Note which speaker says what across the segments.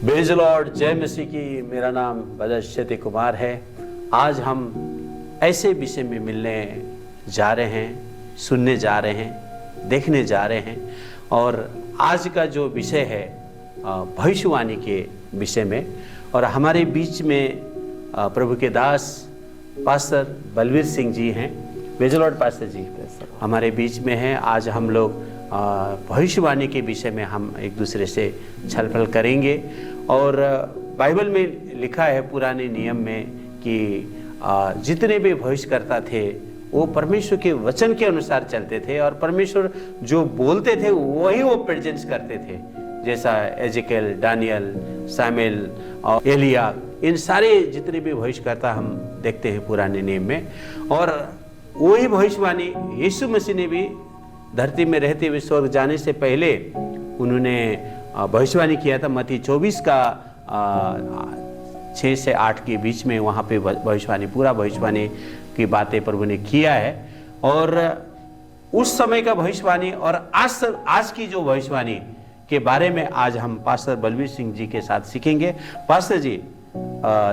Speaker 1: Praise the Lord, जय मसीह की। मेरा नाम बदर कुमार है। आज हम ऐसे विषय में मिलने जा रहे हैं, सुनने जा रहे हैं, देखने जा रहे हैं। और आज का जो विषय है भविष्यवाणी के विषय में, और हमारे बीच में प्रभु के दास पास्टर बलवीर सिंह जी हैं। प्रेज़ द लॉर्ड पास्टर जी हमारे बीच में हैं। आज हम लोग भविष्यवाणी के विषय में हम एक दूसरे से छलफल करेंगे। और बाइबल में लिखा है पुराने नियम में कि जितने भी भविष्यकर्ता थे वो परमेश्वर के वचन के अनुसार चलते थे, और परमेश्वर जो बोलते थे वही वो प्रेजेंस करते थे। जैसा एजेकियल, दानियल, सामुएल और एलिया, इन सारे जितने भी भविष्यकर्ता हम देखते हैं पुराने नियम में। और वही भविष्यवाणी यीशु मसीह ने भी धरती में रहते हुए स्वर्ग जाने से पहले उन्होंने भविष्यवाणी किया था। मत्ती 24 का 6 से 8 के बीच में वहाँ पे भविष्यवाणी, पूरा भविष्यवाणी की बातें प्रभु ने किया है। और उस समय का भविष्यवाणी और आज की जो भविष्यवाणी के बारे में आज हम पास्टर बलवीर सिंह जी के साथ सीखेंगे। पास्टर जी,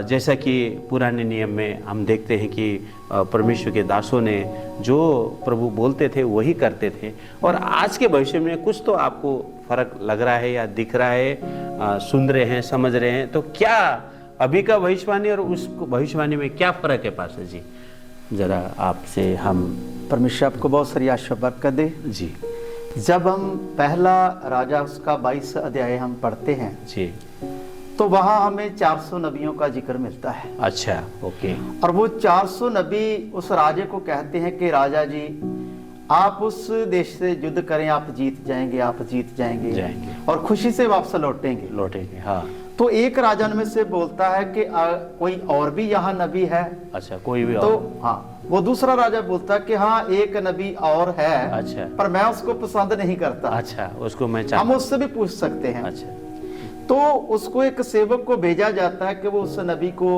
Speaker 1: जैसा कि पुराने नियम में हम देखते हैं कि परमेश्वर के दासों ने जो प्रभु बोलते थे वही करते थे, और आज के भविष्य में कुछ तो आपको फर्क लग रहा है या दिख रहा है, सुन रहे हैं, समझ रहे हैं। तो क्या अभी का भविष्यवाणी और उस भविष्यवाणी में क्या फर्क है पास्टर जी? जरा आपसे हम।
Speaker 2: परमेश्वर आपको बहुत सारी आशीष बरकत दे
Speaker 1: जी।
Speaker 2: जब हम पहला राजा उसका 22 अध्याय हम पढ़ते हैं
Speaker 1: जी,
Speaker 2: तो वहाँ हमें 400 नबियों का जिक्र मिलता है।
Speaker 1: अच्छा, ओके।
Speaker 2: और वो 400 नबी उस राजे को कहते हैं कि राजा जी, आप उस देश से युद्ध करें, आप जीत जाएंगे, आप जीत जाएंगे और खुशी से वापस लौटेंगे।
Speaker 1: हाँ।
Speaker 2: तो एक राजा में से बोलता है कि कोई और भी यहाँ नबी है?
Speaker 1: अच्छा, कोई भी
Speaker 2: तो
Speaker 1: और?
Speaker 2: हाँ, वो दूसरा राजा बोलता है कि हाँ, एक नबी और है।
Speaker 1: अच्छा।
Speaker 2: पर मैं उसको पसंद नहीं करता।
Speaker 1: अच्छा, उसको मैं
Speaker 2: हम उससे भी पूछ सकते हैं।
Speaker 1: अच्छा।
Speaker 2: तो उसको एक सेवक को भेजा जाता है कि वो उस नबी को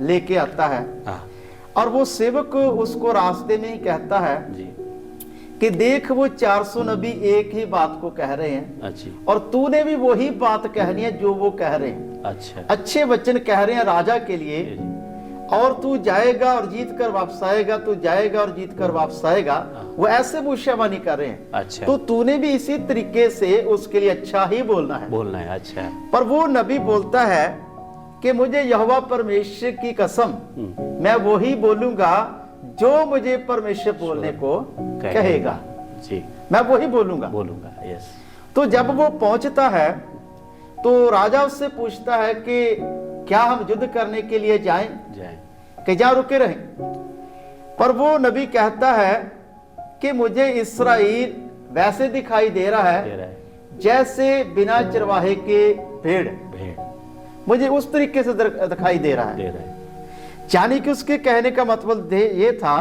Speaker 2: लेके आता है। और वो सेवक उसको रास्ते में ही कहता है
Speaker 1: जी
Speaker 2: कि देख, वो 400 नबी एक ही बात को कह रहे हैं।
Speaker 1: अच्छा।
Speaker 2: और तूने भी वही बात कहनी है जो वो कह रहे हैं।
Speaker 1: अच्छा।
Speaker 2: अच्छे वचन कह रहे हैं राजा के लिए, और तू जाएगा और जीत कर वापस आएगा, तू जाएगा और जीत कर वापस आएगा। वो ऐसे भविष्यवाणी कर रहे हैं।
Speaker 1: अच्छा।
Speaker 2: तो तूने भी इसी तरीके से उसके लिए अच्छा ही बोलना है।
Speaker 1: अच्छा।
Speaker 2: पर वो नबी बोलता है कि मुझे यहोवा परमेश्वर की कसम, मैं वही बोलूंगा जो मुझे परमेश्वर बोलने को कहेगा।
Speaker 1: जी,
Speaker 2: मैं वही बोलूंगा।
Speaker 1: यस।
Speaker 2: तो जब वो पहुंचता है तो राजा उससे पूछता है कि क्या हम युद्ध करने के लिए जाएं कि जहां रुके रहें? पर वो नबी कहता है कि मुझे इस्राएल वैसे दिखाई दे रहा है जैसे बिना चरवाहे के भेड़। मुझे उस तरीके से दिखाई दे रहा है। यानी कि उसके कहने का मतलब ये था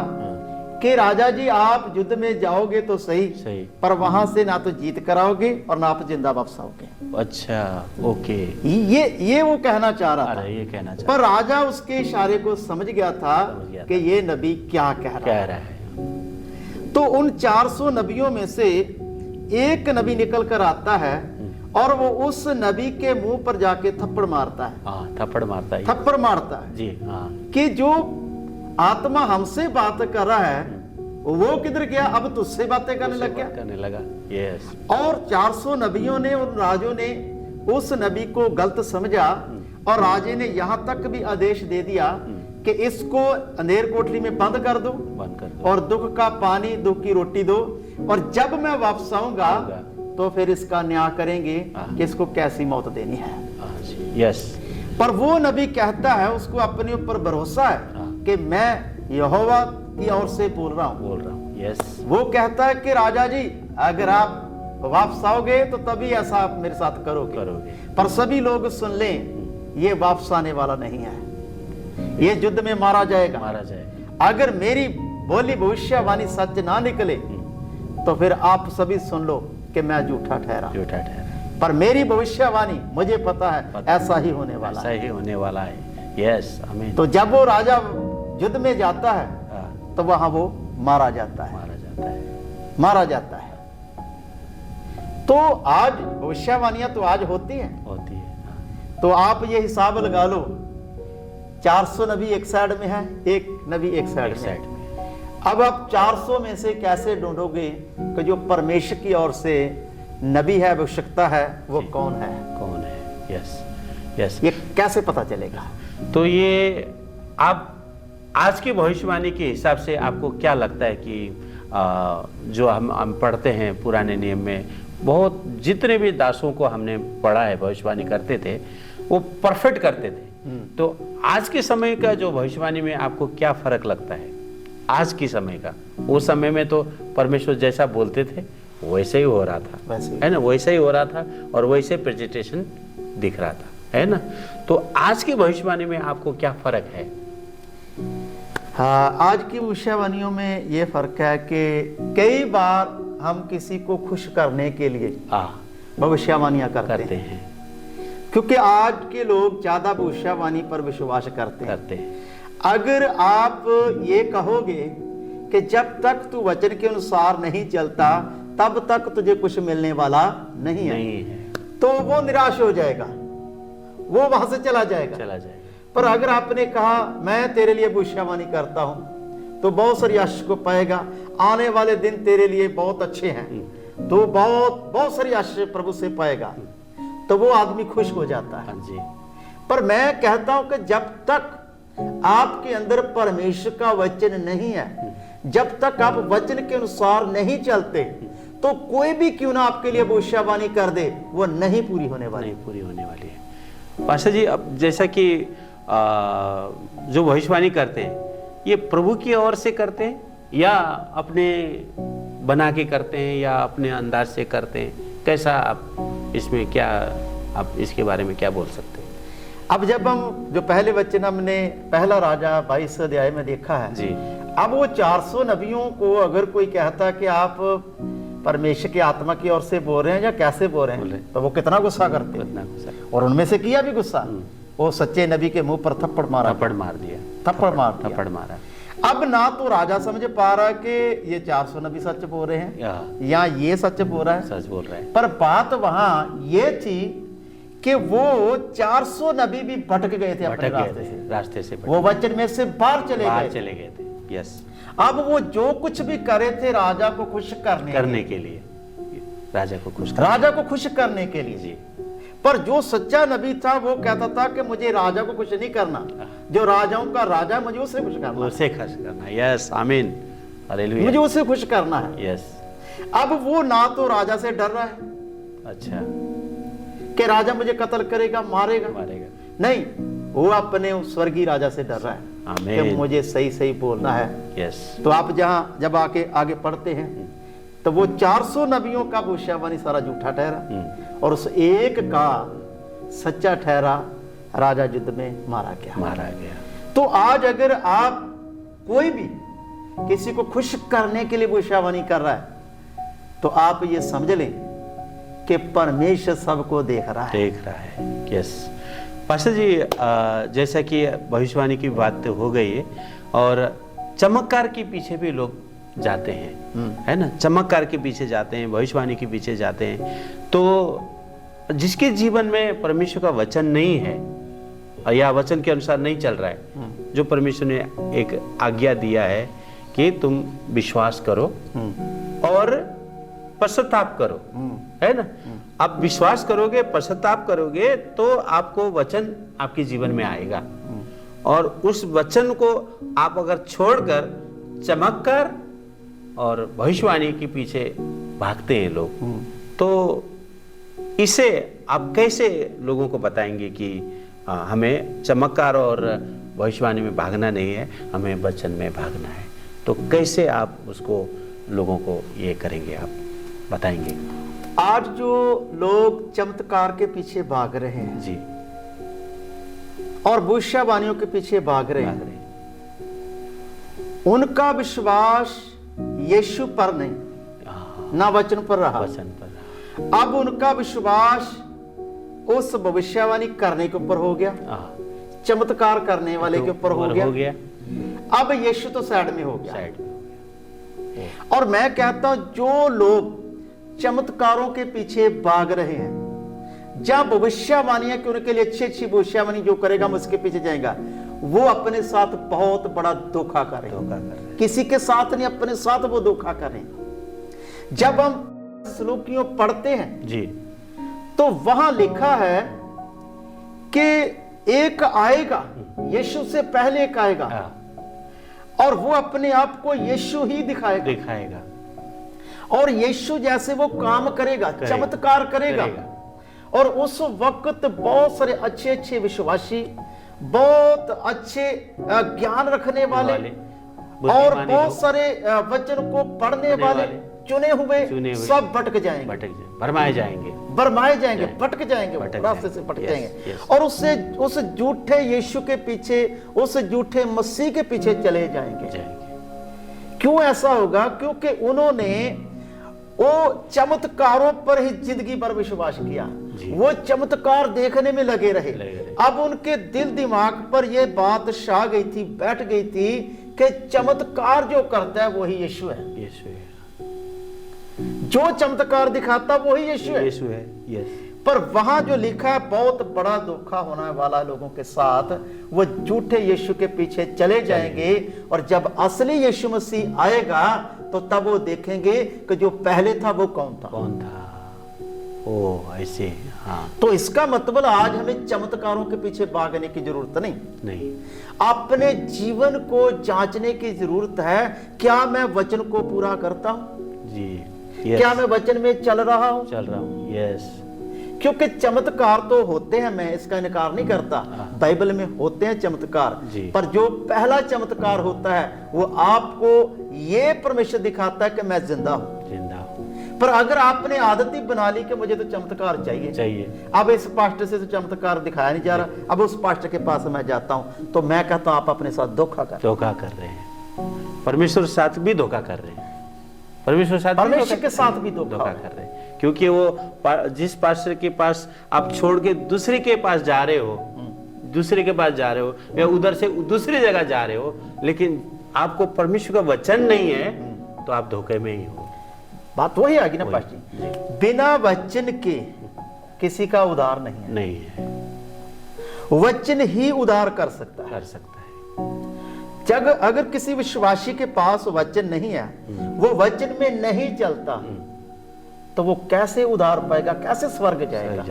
Speaker 2: कि राजा जी, आप युद्ध में जाओगे तो सही, पर वहां से ना तो जीत कराओगे और ना आप जिंदा वापस आओगे। अच्छा, ओके। ये वो कहना चाह रहा था। पर राजा उसके इशारे को समझ गया था कि ये नबी क्या कह रहा है। तो उन 400 नबियों में से एक नबी निकल कर आता है और वो उस नबी के मुंह पर जाके थप्पड़ मारता है। थप्पड़ मारता है जी। कि जो आत्मा हमसे बात कर रहा है वो किधर गया, अब तुझसे बातें करने लगा। यस। और 400 नबियों ने और राजों ने उस नबी को गलत समझा, और राजे ने यहां तक भी आदेश दे दिया कि इसको अंधेर कोठरी में बंद कर दो और दुख का पानी, दुख की रोटी दो, और जब मैं वापस आऊंगा तो फिर इसका न्याय करेंगे कि इसको कैसी मौत देनी है। यस। पर वो नबी कहता है, उसको अपने ऊपर भरोसा है कि मैं यहोवा की ओर से बोल रहा हूँ। यस। वो कहता है कि राजा जी, अगर आप वापस आओगे तो तभी ऐसा आप मेरे साथ करोगे। पर सभी लोग सुन लें, ये वापस आने वाला नहीं है, ये युद्ध में मारा जाएगा। अगर मेरी बोली भविष्यवाणी सच ना निकले तो फिर आप सभी सुन लो कि मैं झूठा ठहरा। पर मेरी भविष्यवाणी मुझे पता है ऐसा ही होने वाला है। यस, आमीन। तो जब वो राजा युद्ध में जाता है तो वहां वो मारा जाता है। तो आज भविष्यवाणियां तो आज होती हैं। तो आप ये हिसाब लगा लो, 400 नबी एक साइड में है, एक नबी एक साइड में है। अब आप 400 में से कैसे ढूंढोगे कि जो परमेश्वर की ओर से नबी है, आवश्यकता है, वो कौन है?
Speaker 1: कौन है? यस यस,
Speaker 2: ये कैसे पता चलेगा?
Speaker 1: तो ये आप आज की भविष्यवाणी के हिसाब से आपको क्या लगता है कि जो हम पढ़ते हैं पुराने नियम में, बहुत जितने भी दासों को हमने पढ़ा है भविष्यवाणी करते थे, वो परफेक्ट करते थे। तो आज के समय का जो भविष्यवाणी में आपको क्या फर्क लगता है? आज के समय का, उस समय में तो परमेश्वर जैसा बोलते थे वैसे ही हो रहा था, है ना, वैसे ही हो रहा था और वैसे प्रेजेंटेशन दिख रहा था, है ना। तो आज की भविष्यवाणी में आपको क्या फर्क है?
Speaker 2: हाँ, आज की भविष्यवाणियों में ये फर्क है कि कई बार हम किसी को खुश करने के लिए भविष्यवाणियां करते हैं, क्योंकि आज के लोग ज्यादा भविष्यवाणी पर विश्वास करते हैं। अगर आप ये कहोगे कि जब तक तू वचन के अनुसार नहीं चलता तब तक तुझे कुछ मिलने वाला नहीं है, तो वो निराश हो जाएगा, वो वहां से चला जाएगा। पर अगर आपने कहा मैं तेरे लिए भविष्यवाणी करता हूं, तो बहुत सारी आशीष को पाएगा, आने वाले दिन तेरे लिए बहुत अच्छे हैं, तो बहुत सारी आशीष प्रभु से पाएगा, तो वो आदमी खुश हो जाता है। पर मैं कहता हूं कि जब तक आपके अंदर परमेश्वर का वचन नहीं है, जब तक आप वचन के अनुसार नहीं चलते, तो कोई भी क्यों ना आपके लिए भविष्यवाणी कर दे, वो नहीं पूरी होने वाली है।
Speaker 1: पास्टर जी, अब जैसा कि जो भविष्यवाणी करते हैं, ये प्रभु की ओर से करते हैं या अपने बना के करते हैं या अपने अंदाज से करते हैं? कैसा आप इसमें क्या, आप इसके बारे में क्या बोल सकते हैं?
Speaker 2: अब जब हम जो पहले वचन हमने पहला राजा 22 अध्याय में देखा है
Speaker 1: जी,
Speaker 2: अब वो 400 नबियों को अगर कोई कहता कि आप परमेश्वर की आत्मा की ओर से बोल रहे हैं या कैसे बोल रहे हैं, तो वो कितना गुस्सा करते हैं, और उनमें से किया भी गुस्सा। वो सच्चे नबी के मुंह पर थप्पड़ मारा
Speaker 1: मारा।
Speaker 2: अब ना तो राजा समझ पा रहा कि ये 400 नबी सच बोल रहे हैं या ये सच बोल रहा है, पर बात वहां ये थी कि वो 400 नबी भी भटक गए थे अपने रास्ते से, वो वचन में से बाहर चले गए थे।
Speaker 1: यस,
Speaker 2: अब वो जो कुछ भी करे थे राजा को खुश करने
Speaker 1: के लिए, राजा को खुश करने के लिए जी।
Speaker 2: पर जो सच्चा नबी था वो कहता था कि मुझे राजा को खुश नहीं करना, जो राजाओं का राजा मुझे उसे खुश करना,
Speaker 1: यस, आमीन, हालेलुया,
Speaker 2: मुझे उसे खुश करना है।
Speaker 1: यस।
Speaker 2: अब वो ना तो राजा से डर रहा है,
Speaker 1: अच्छा,
Speaker 2: कि राजा मुझे कत्ल करेगा, मारेगा, नहीं, वो अपने स्वर्गीय राजा से डर रहा है कि मुझे सही बोलना है।
Speaker 1: यस।
Speaker 2: तो आप जब आगे पढ़ते हैं तो वो 400 नबियों का भविष्यवाणी सारा झूठा ठहरा और उस एक का सच्चा ठहरा, राजा युद्ध में मारा गया। तो आज अगर आप कोई भी किसी को खुश करने के लिए भविष्यवाणी कर रहा है, तो आप ये समझ लें कि परमेश्वर सबको देख रहा है।
Speaker 1: यस। पास्टर जी, जैसा कि भविष्यवाणी की बात हो गई है, और चमत्कार के पीछे भी लोग जाते हैं, है ना, चमत्कार के पीछे जाते हैं, भविष्यवाणी के पीछे जाते हैं। तो जिसके जीवन में परमेश्वर का वचन नहीं है या वचन के अनुसार नहीं चल रहा है, जो परमेश्वर ने एक आज्ञा दिया है कि तुम विश्वास करो और पश्चाताप करो, है ना, आप विश्वास करोगे, पश्चाताप करोगे, तो आपको वचन आपके जीवन में आएगा। और उस वचन को आप अगर छोड़कर चमत्कार और भविष्यवाणी के पीछे भागते हैं लोग, तो इसे आप कैसे लोगों को बताएंगे कि हमें चमत्कार और भविष्यवाणी में भागना नहीं है, हमें वचन में भागना है? तो कैसे आप उसको लोगों को ये करेंगे, आप बताएंगे?
Speaker 2: आज जो लोग चमत्कार के पीछे भाग रहे हैं
Speaker 1: जी,
Speaker 2: और भविष्यवाणियों के पीछे भाग रहे हैं, उनका विश्वास यीशु पर नहीं, ना वचन पर रहा। अब उनका विश्वास उस भविष्यवाणी करने के ऊपर हो गया, चमत्कार करने वाले के ऊपर हो गया। अब यीशु तो साइड में हो गया। और मैं कहता हूं जो लोग चमत्कारों के पीछे भाग रहे हैं, जहां भविष्यवाणियां कि उनके लिए अच्छी अच्छी भविष्यवाणी जो करेगा हम उसके पीछे जाएगा, वो अपने साथ बहुत बड़ा धोखा करेगा। किसी के साथ नहीं, अपने साथ वो धोखा करेगा। जब हम सलूकियों पढ़ते हैं
Speaker 1: जी,
Speaker 2: तो वहां लिखा है कि एक आएगा, यीशु से पहले एक आएगा, और वो अपने आप को यीशु ही दिखाएगा और यीशु जैसे वो काम करेगा, चमत्कार करेगा। और उस वक्त बहुत सारे अच्छे अच्छे विश्वासी, बहुत अच्छे ज्ञान रखने वाले और बहुत सारे वचन को पढ़ने वाले चुने हुए सब भटक जाएंगे,
Speaker 1: भरमाए जाएंगे,
Speaker 2: भटक जाएंगे, रास्ते से भटक जाएंगे और उस झूठे यीशु के पीछे, उस झूठे मसीह के पीछे चले जाएंगे। क्यों ऐसा होगा? क्योंकि उन्होंने वो चमत्कारों पर ही जिंदगी भर विश्वास किया, वो चमत्कार देखने में लगे रहे। अब उनके दिल दिमाग पर यह बात छा गई थी, बैठ गई थी कि चमत्कार जो करता है वही यीशु है, जो चमत्कार दिखाता वही यीशु है।
Speaker 1: यस।
Speaker 2: पर वहां जो लिखा है बहुत बड़ा धोखा होने वाला लोगों के साथ, वो झूठे यीशु के पीछे चले जाएंगे और जब असली यीशु मसीह आएगा तो तब वो देखेंगे कि जो पहले था वो कौन था।
Speaker 1: ओ ऐसे, हाँ।
Speaker 2: तो इसका मतलब आज हमें चमत्कारों के पीछे भागने की जरूरत नहीं। अपने जीवन को जांचने की जरूरत है, क्या मैं वचन को पूरा करता हूं
Speaker 1: जी?
Speaker 2: क्या मैं वचन में चल रहा हूं?
Speaker 1: यस।
Speaker 2: क्योंकि चमत्कार तो होते हैं, मैं इसका इनकार नहीं करता, बाइबल में होते हैं चमत्कार, पर जो पहला चमत्कार होता है वो आपको ये परमेश्वर दिखाता है कि मैं जिंदा हूं। पर अगर आपने आदत ही बना ली कि मुझे तो चमत्कार चाहिए, अब इस पास्टर से तो चमत्कार दिखाया नहीं जा रहा, अब उस पास्टर के पास मैं जाता हूं, तो मैं कहता हूं आप अपने साथ धोखा कर रहे हैं।
Speaker 1: परमेश्वर साथ भी धोखा कर रहे हैं, परमेश्वर
Speaker 2: के साथ भी धोखा
Speaker 1: कर रहे हैं। क्योंकि वो जिस पास्टर के पास आप छोड़ के दूसरे के पास जा रहे हो, या उधर से दूसरी जगह जा रहे हो, लेकिन आपको परमेश्वर का वचन नहीं है, तो आप धोखे में ही हो।
Speaker 2: बात वही आ गई ना पास्टर जी, बिना वचन के किसी का उद्धार नहीं है। वचन ही उद्धार कर सकता है। जब अगर किसी विश्वासी के पास वचन नहीं है, वो वचन में नहीं चलता, तो वो कैसे उद्धार पाएगा, कैसे स्वर्ग जाएगा?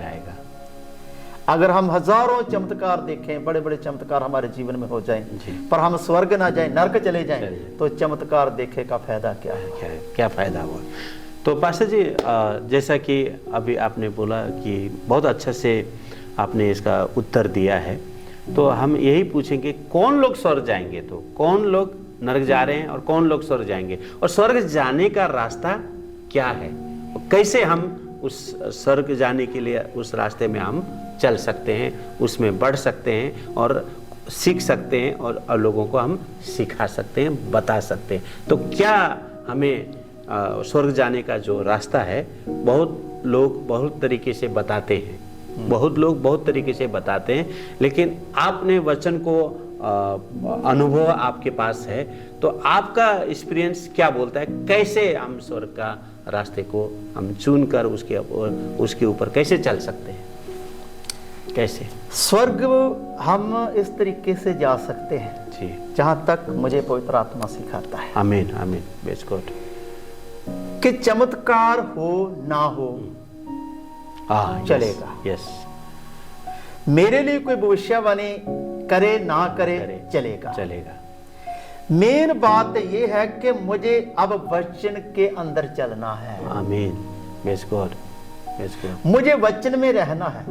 Speaker 2: अगर हम हजारों चमत्कार देखें, बड़े बड़े चमत्कार हमारे जीवन में हो जाएं, पर हम स्वर्ग ना जाएं, नरक चले जाएं, तो चमत्कार देखे का फायदा क्या है?
Speaker 1: क्या फायदा हुआ? तो पास्टर जी, जैसा कि अभी आपने बोला कि बहुत अच्छा से आपने इसका उत्तर दिया है, तो हम यही पूछेंगे कौन लोग स्वर्ग जाएंगे, तो कौन लोग नरक जा रहे हैं और कौन लोग स्वर्ग जाएंगे, और स्वर्ग जाने का रास्ता क्या है, कैसे हम उस स्वर्ग जाने के लिए उस रास्ते में हम चल सकते हैं, उसमें बढ़ सकते हैं और सीख सकते हैं, और लोगों को हम सिखा सकते हैं, बता सकते हैं। तो क्या हमें स्वर्ग जाने का जो रास्ता है, बहुत लोग बहुत तरीके से बताते हैं, लेकिन आपने वचन को अनुभव आपके पास है, तो आपका एक्सपीरियंस क्या बोलता है, कैसे हम स्वर्ग का रास्ते को हम चुनकर उसके ऊपर कैसे चल सकते हैं? कैसे
Speaker 2: स्वर्ग हम इस तरीके से जा सकते हैं
Speaker 1: जी,
Speaker 2: जहां तक मुझे पवित्र आत्मा सिखाता है।
Speaker 1: आमीन, आमीन, बेस्ट गॉड।
Speaker 2: कि चमत्कार हो ना हो चलेगा।
Speaker 1: यस।
Speaker 2: मेरे लिए कोई भविष्यवाणी करे ना करे चलेगा। मेन बात यह है कि मुझे अब वचन के अंदर चलना है।
Speaker 1: आमीन, बेस्ट गॉड।
Speaker 2: मुझे वचन में रहना है।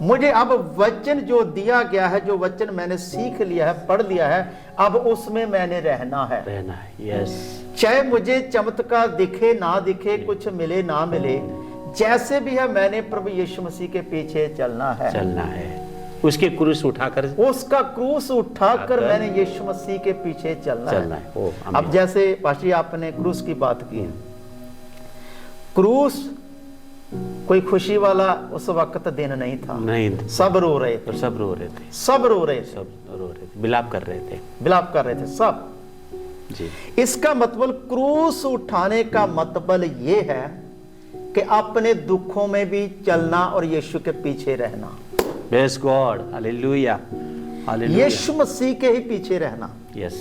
Speaker 2: मुझे अब वचन जो दिया गया है, जो वचन मैंने सीख लिया है, पढ़ लिया है, अब उसमें मैंने रहना है।
Speaker 1: यस।
Speaker 2: चाहे मुझे चमत्कार दिखे ना दिखे, कुछ मिले ना मिले, जैसे भी है मैंने प्रभु यीशु मसीह के पीछे चलना है।
Speaker 1: उसके क्रूस उठाकर,
Speaker 2: मैंने यीशु मसीह के पीछे चलना है। अब जैसे पाशी आपने क्रूस की बात की है, क्रूस कोई खुशी वाला उस वक्त दिन नहीं था। सब रो रहे थे,
Speaker 1: विलाप कर रहे थे
Speaker 2: सब जी। इसका मतलब क्रूस उठाने का मतलब ये है कि अपने दुखों में भी चलना और यीशु के पीछे रहना,
Speaker 1: Praise God. Hallelujah. Hallelujah.
Speaker 2: यीशु मसीह के ही पीछे रहना।
Speaker 1: Yes.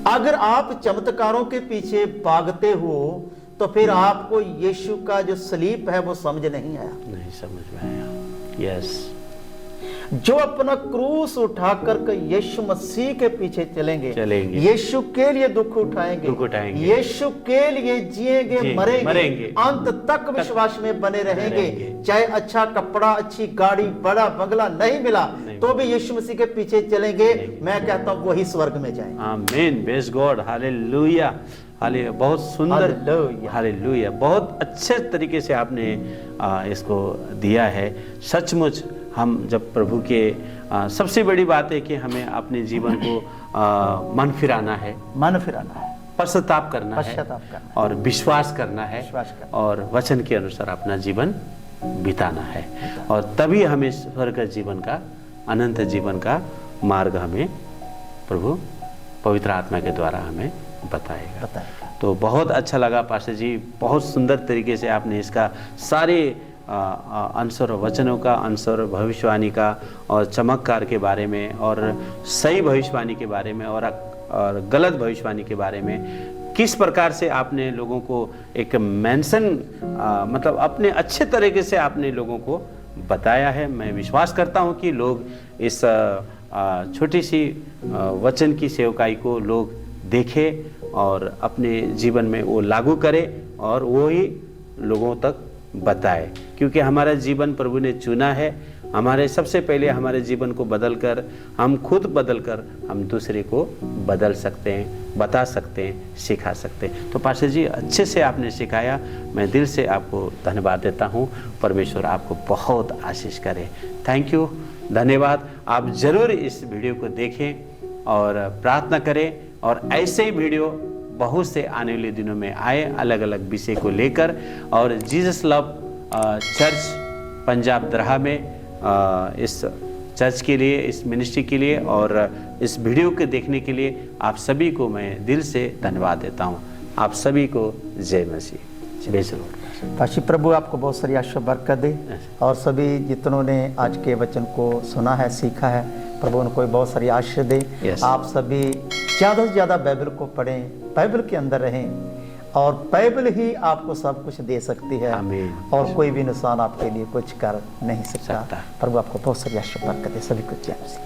Speaker 2: अगर आप चमत्कारों के पीछे भागते हो तो फिर आपको यीशु का जो सलीब है वो समझ नहीं आया।
Speaker 1: नहीं समझ में आया। Yes.
Speaker 2: जो अपना क्रूस उठाकर के यीशु मसीह के पीछे चलेंगे,
Speaker 1: चलेंगे।
Speaker 2: यीशु के लिए दुख उठाएंगे,
Speaker 1: दुख उठाएंगे।
Speaker 2: यीशु के लिए जिएंगे, मरेंगे, अंत तक विश्वास में बने रहेंगे। चाहे अच्छा कपड़ा, अच्छी गाड़ी, बड़ा बंगला नहीं मिला तो भी यीशु मसीह के पीछे चलेंगे। मैं कहता हूं वही स्वर्ग में जाएंगे।
Speaker 1: आमीन। Praise God. हालेलुया। हालेलुया। बहुत सुंदर। हालेलुया। बहुत अच्छे तरीके से आपने इसको दिया है। सचमुच हम जब प्रभु के सबसे बड़ी बात है कि हमें अपने जीवन को मन फिराना है, पश्चाताप करना है और विश्वास करना है और वचन के अनुसार अपना जीवन बिताना है, और तभी हमें स्वर्ग जीवन का, अनंत जीवन का मार्ग हमें प्रभु पवित्र आत्मा के द्वारा हमें बताएगा। तो बहुत अच्छा लगा पास्टर जी, बहुत सुंदर तरीके से आपने इसका सारे अंश और वचनों का, अंश और भविष्यवाणी का और चमत्कार के बारे में और सही भविष्यवाणी के बारे में और गलत भविष्यवाणी के बारे में किस प्रकार से आपने लोगों को एक मेंशन मतलब अपने अच्छे तरीके से आपने लोगों को बताया है। मैं विश्वास करता हूं कि लोग इस छोटी सी वचन की सेवकाई को लोग देखें और अपने जीवन में वो लागू करें और वो ही लोगों तक बताए, क्योंकि हमारा जीवन प्रभु ने चुना है। हमारे सबसे पहले हमारे जीवन को बदलकर, हम खुद बदलकर हम दूसरे को बदल सकते हैं, बता सकते हैं, सिखा सकते हैं। तो पास्टर जी अच्छे से आपने सिखाया, मैं दिल से आपको धन्यवाद देता हूँ। परमेश्वर आपको बहुत आशीष करे। थैंक यू, धन्यवाद। आप ज़रूर इस वीडियो को देखें और प्रार्थना करें, और ऐसे ही वीडियो बहुत से आने वाले दिनों में आए अलग अलग विषय को लेकर। और Jesus love church Punjab Darha में इस चर्च के लिए, इस मिनिस्ट्री के लिए और इस वीडियो को देखने के लिए आप सभी को मैं दिल से धन्यवाद देता हूँ। आप सभी को जय मसीह। जय श्री
Speaker 2: पाशी प्रभु आपको बहुत सारी आशीष बरकत दे, और सभी जितनों ने आज के वचन को सुना है, सीखा है, प्रभु उनको बहुत सारी आशीष दे। आप सभी ज़्यादा से ज़्यादा बाइबल को पढ़ें, बाइबल के अंदर रहें, और बाइबल ही आपको सब कुछ दे सकती है। और कोई भी इंसान आपके लिए कुछ कर नहीं सकता। प्रभु आपको बहुत सारी आशीष बरकत दे। सभी को जय मसीह।